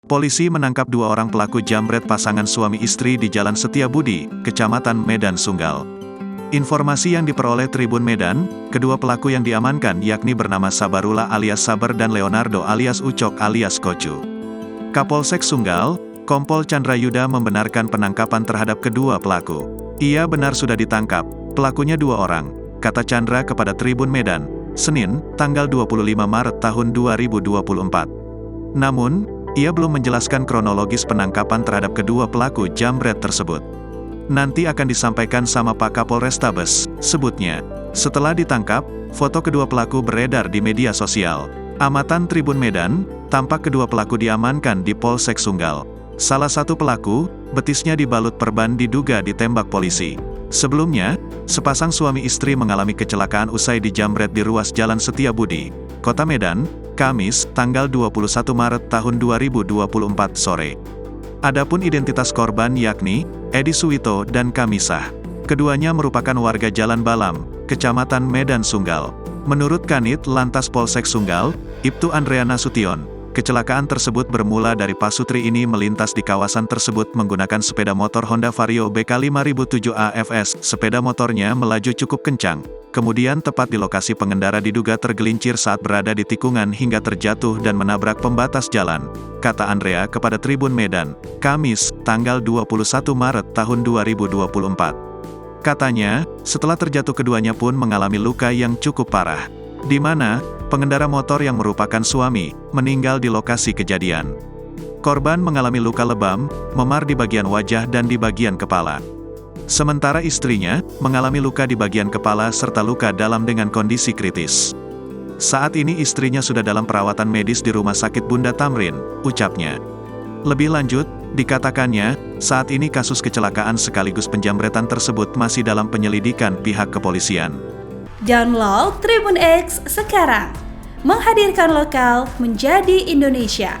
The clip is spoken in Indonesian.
Polisi menangkap 2 orang pelaku jambret pasangan suami istri di Jalan Setiabudi, Kecamatan Medan Sunggal. Informasi yang diperoleh Tribun Medan, kedua pelaku yang diamankan yakni bernama Sabarullah alias Sabar dan Leonardo alias Ucok alias Kocu. Kapolsek Sunggal, Kompol Chandra Yuda membenarkan penangkapan terhadap kedua pelaku. Ia benar sudah ditangkap, pelakunya 2 orang, kata Chandra kepada Tribun Medan, Senin, tanggal 25 Maret tahun 2024. Namun, ia belum menjelaskan kronologis penangkapan terhadap kedua pelaku jambret tersebut. Nanti akan disampaikan sama Pak Kapolrestabes, sebutnya. Setelah ditangkap, foto kedua pelaku beredar di media sosial. Amatan Tribun Medan, tampak kedua pelaku diamankan di Polsek Sunggal. Salah satu pelaku, betisnya dibalut perban diduga ditembak polisi. Sebelumnya, sepasang suami istri mengalami kecelakaan usai dijambret di ruas Jalan Setiabudi, Kota Medan, Kamis, tanggal 21 Maret tahun 2024 sore. Adapun identitas korban yakni Edi Suwito dan Kamisah. Keduanya merupakan warga Jalan Balam, Kecamatan Medan Sunggal. Menurut Kanit Lantas Polsek Sunggal, Ibtu Andrea Nasution, kecelakaan tersebut bermula dari pasutri ini melintas di kawasan tersebut menggunakan sepeda motor Honda Vario BK 5007 AFS. Sepeda motornya melaju cukup kencang. Kemudian tepat di lokasi pengendara diduga tergelincir saat berada di tikungan hingga terjatuh dan menabrak pembatas jalan, kata Andrea kepada Tribun Medan, Kamis, tanggal 21 Maret tahun 2024. Katanya, setelah terjatuh keduanya pun mengalami luka yang cukup parah, di mana pengendara motor yang merupakan suami meninggal di lokasi kejadian. Korban mengalami luka lebam, memar di bagian wajah dan di bagian kepala. Sementara istrinya mengalami luka di bagian kepala serta luka dalam dengan kondisi kritis. Saat ini istrinya sudah dalam perawatan medis di Rumah Sakit Bunda Tamrin, ucapnya. Lebih lanjut, dikatakannya, saat ini kasus kecelakaan sekaligus penjambretan tersebut masih dalam penyelidikan pihak kepolisian. Download Tribun X sekarang, menghadirkan lokal menjadi Indonesia.